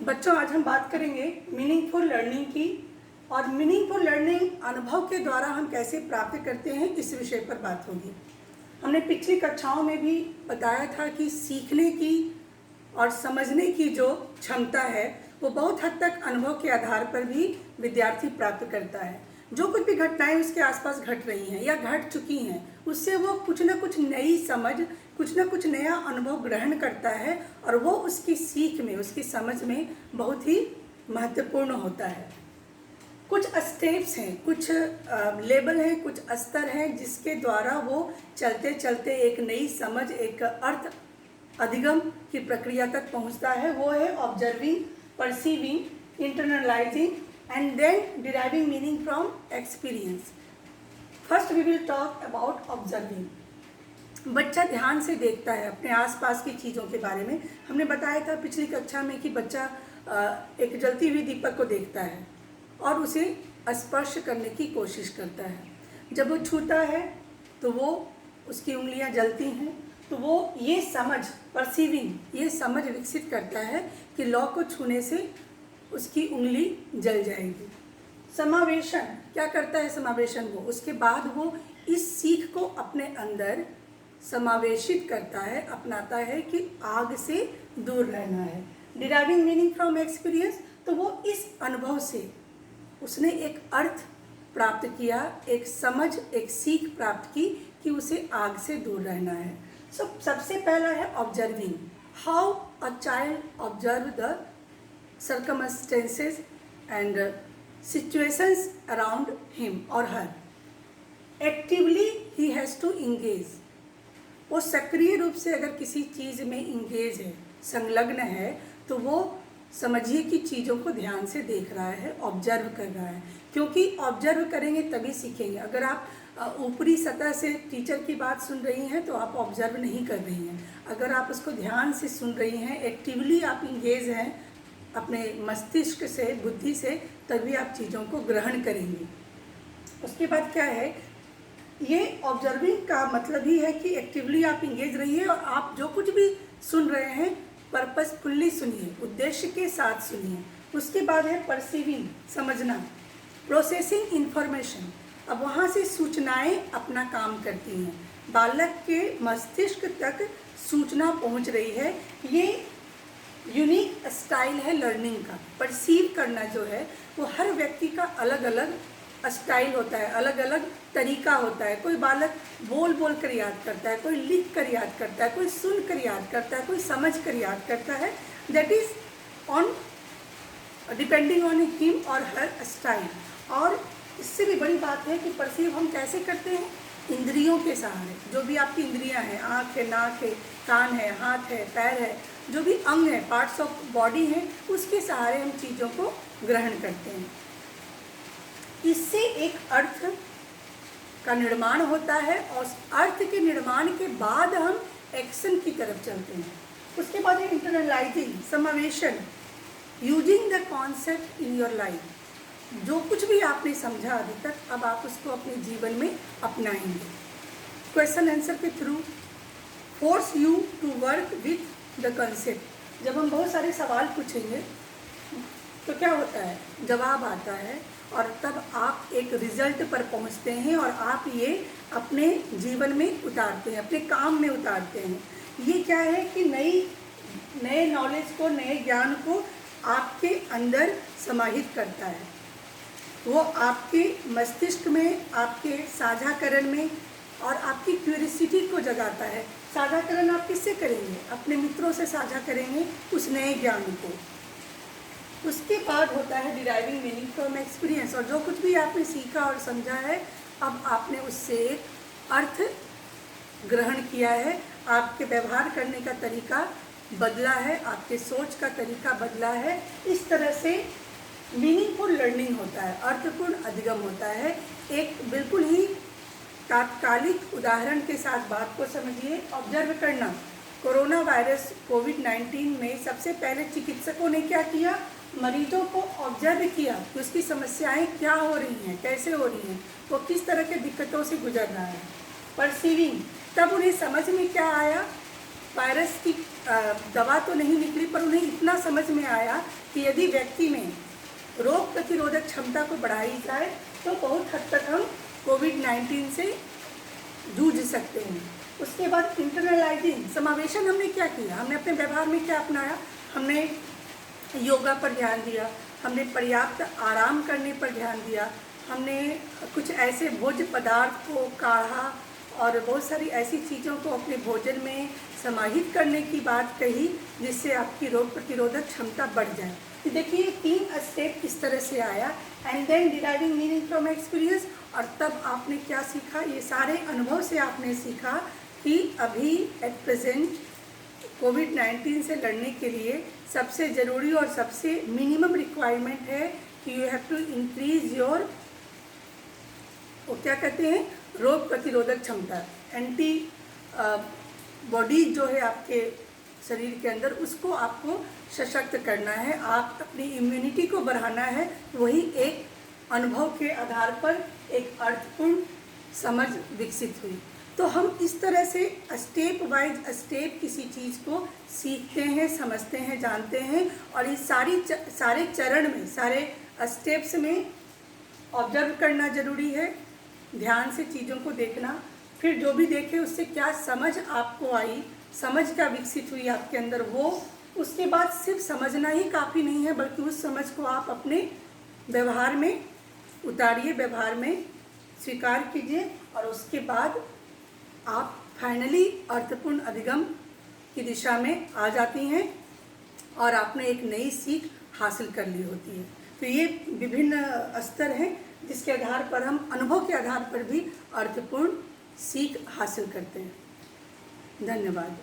बच्चों, आज हम बात करेंगे मीनिंगफुल लर्निंग की। और मीनिंगफुल लर्निंग अनुभव के द्वारा हम कैसे प्राप्त करते हैं, इस विषय पर बात होगी। हमने पिछली कक्षाओं में भी बताया था कि सीखने की और समझने की जो क्षमता है वो बहुत हद तक अनुभव के आधार पर भी विद्यार्थी प्राप्त करता है। जो कुछ भी घटनाएं उसके आसपास घट रही हैं या घट चुकी हैं, उससे वो कुछ ना कुछ नई समझ, कुछ ना कुछ नया अनुभव ग्रहण करता है और वो उसकी सीख में, उसकी समझ में बहुत ही महत्वपूर्ण होता है। कुछ स्टेप्स हैं, कुछ लेवल हैं, कुछ स्तर हैं जिसके द्वारा वो चलते चलते एक नई समझ, एक अर्थ अधिगम की प्रक्रिया तक पहुंचता है। वो है observing, perceiving, internalizing and then deriving meaning from experience. First we will talk about observing. बच्चा ध्यान से देखता है अपने आसपास की चीज़ों के बारे में। हमने बताया था पिछली कक्षा में कि बच्चा एक जलती हुई दीपक को देखता है और उसे स्पर्श करने की कोशिश करता है। जब वो छूता है तो वो उसकी उंगलियां जलती हैं, तो वो ये समझ, परसीविंग, ये समझ विकसित करता है कि लौ को छूने से उसकी उंगली जल जाएगी। समावेशन क्या करता है? समावेशन वो उसके बाद वो इस सीख को अपने अंदर समावेशित करता है, अपनाता है कि आग से दूर रहना है। डिराइविंग मीनिंग फ्रॉम एक्सपीरियंस, तो वो इस अनुभव से उसने एक अर्थ प्राप्त किया, एक समझ, एक सीख प्राप्त की कि उसे आग से दूर रहना है। सबसे पहला है observing. How a child observe the circumstances and situations around him or her. Actively he has to engage. वो सक्रिय रूप से अगर किसी चीज़ में इंगेज है, संलग्न है, तो वो समझिए कि चीज़ों को ध्यान से देख रहा है, ऑब्जर्व कर रहा है। क्योंकि ऑब्जर्व करेंगे तभी सीखेंगे। अगर आप ऊपरी सतह से टीचर की बात सुन रही हैं तो आप ऑब्जर्व नहीं कर रही हैं। अगर आप उसको ध्यान से सुन रही हैं, एक्टिवली आप इंगेज हैं अपने मस्तिष्क से, बुद्धि से, तभी आप चीज़ों को ग्रहण करेंगे। उसके बाद क्या है, ये ऑब्जर्विंग का मतलब ही है कि एक्टिवली आप इंगेज रहिए और आप जो कुछ भी सुन रहे हैं पर्पसफुल्ली सुनिए, उद्देश्य के साथ सुनिए। उसके बाद है परसीविंग, समझना, प्रोसेसिंग इंफॉर्मेशन। अब वहाँ से सूचनाएं अपना काम करती हैं, बालक के मस्तिष्क तक सूचना पहुँच रही है। ये यूनिक स्टाइल है लर्निंग का। परसीव करना जो है वो हर व्यक्ति का अलग अलग स्टाइल होता है, अलग अलग तरीका होता है। कोई बालक बोल बोल कर याद करता है, कोई लिख कर याद करता है, कोई सुन कर याद करता है, कोई समझ कर याद करता है। That is on depending on him और हर स्टाइल। और इससे भी बड़ी बात है कि परसीव हम कैसे करते हैं? इंद्रियों के सहारे। जो भी आपकी इंद्रियां हैं, आँख है, नाक है, कान है, हाथ है, पैर है, जो भी अंग है, पार्ट्स ऑफ बॉडी हैं, उसके सहारे हम चीज़ों को ग्रहण करते हैं। इससे एक अर्थ का निर्माण होता है और अर्थ के निर्माण के बाद हम एक्शन की तरफ चलते हैं। उसके बाद है इंटरनलाइजिंग, समावेशन, using the concept in your life. जो कुछ भी आपने समझा अभी तक, अब आप उसको अपने जीवन में अपनाएंगे। क्वेश्चन आंसर के through force you to work with the concept. जब हम बहुत सारे सवाल पूछेंगे तो क्या होता है, जवाब आता है और तब आप एक रिजल्ट पर पहुंचते हैं और आप ये अपने जीवन में उतारते हैं, अपने काम में उतारते हैं। ये क्या है कि नए नॉलेज को, नए ज्ञान को आपके अंदर समाहित करता है। वो आपके मस्तिष्क में, आपके साझाकरण में और आपकी क्यूरियोसिटी को जगाता है। साझाकरण आप किससे करेंगे? अपने मित्रों से साझा करेंगे उस नए ज्ञान को। उसके बाद होता है डिराइविंग मीनिंग फ्रॉम एक्सपीरियंस। और जो कुछ भी आपने सीखा और समझा है, अब आपने उससे एक अर्थ ग्रहण किया है, आपके व्यवहार करने का तरीका बदला है, आपके सोच का तरीका बदला है। इस तरह से मीनिंगफुल लर्निंग होता है, अर्थपूर्ण अधिगम होता है। एक बिल्कुल ही तात्कालिक उदाहरण के साथ बात को समझिए। ऑब्जर्व करना, कोरोना वायरस कोविड-19 में सबसे पहले चिकित्सकों ने क्या किया? मरीजों को ऑब्जर्व किया कि उसकी समस्याएं क्या हो रही हैं, कैसे हो रही हैं, वो किस तरह के दिक्कतों से गुजर रहा है। परसीविंग, तब उन्हें समझ में क्या आया, वायरस की दवा तो नहीं निकली, पर उन्हें इतना समझ में आया कि यदि व्यक्ति में रोग प्रतिरोधक क्षमता को बढ़ाई जाए तो बहुत हद तक हम कोविड-19 से जूझ सकते हैं। उसके बाद इंटरनलाइजिंग, समावेशन हमने क्या किया, हमने अपने व्यवहार में क्या अपनाया, हमने योगा पर ध्यान दिया, हमने पर्याप्त आराम करने पर ध्यान दिया, हमने कुछ ऐसे भोज्य पदार्थ को, काढ़ा और बहुत सारी ऐसी चीज़ों को अपने भोजन में समाहित करने की बात कही जिससे आपकी रोग प्रतिरोधक क्षमता बढ़ जाए। तो देखिए 3 स्टेप इस तरह से आया। And then deriving meaning from experience, और तब आपने क्या सीखा, ये सारे अनुभव से आपने सीखा कि अभी एट प्रेजेंट कोविड-19 से लड़ने के लिए सबसे ज़रूरी और सबसे मिनिमम रिक्वायरमेंट है कि you have to increase your, वो क्या कहते हैं, रोग प्रतिरोधक क्षमता, एंटी बॉडी जो है आपके शरीर के अंदर, उसको आपको सशक्त करना है, आप अपनी इम्यूनिटी को बढ़ाना है। वही एक अनुभव के आधार पर एक अर्थपूर्ण समझ विकसित हुई। तो हम इस तरह से स्टेप वाइज स्टेप किसी चीज़ को सीखते हैं, समझते हैं, जानते हैं, और इस सारे चरण में, सारे स्टेप्स में ऑब्जर्व करना ज़रूरी है, ध्यान से चीज़ों को देखना, फिर जो भी देखे उससे क्या समझ आपको आई, समझ क्या विकसित हुई आपके अंदर, वो उसके बाद सिर्फ समझना ही काफ़ी नहीं है, बल्कि उस समझ को आप अपने व्यवहार में उतारिए, व्यवहार में स्वीकार कीजिए, और उसके बाद आप फाइनली अर्थपूर्ण अधिगम की दिशा में आ जाती हैं और आपने एक नई सीख हासिल कर ली होती है। तो ये विभिन्न स्तर हैं जिसके आधार पर हम अनुभव के आधार पर भी अर्थपूर्ण सीख हासिल करते हैं। धन्यवाद।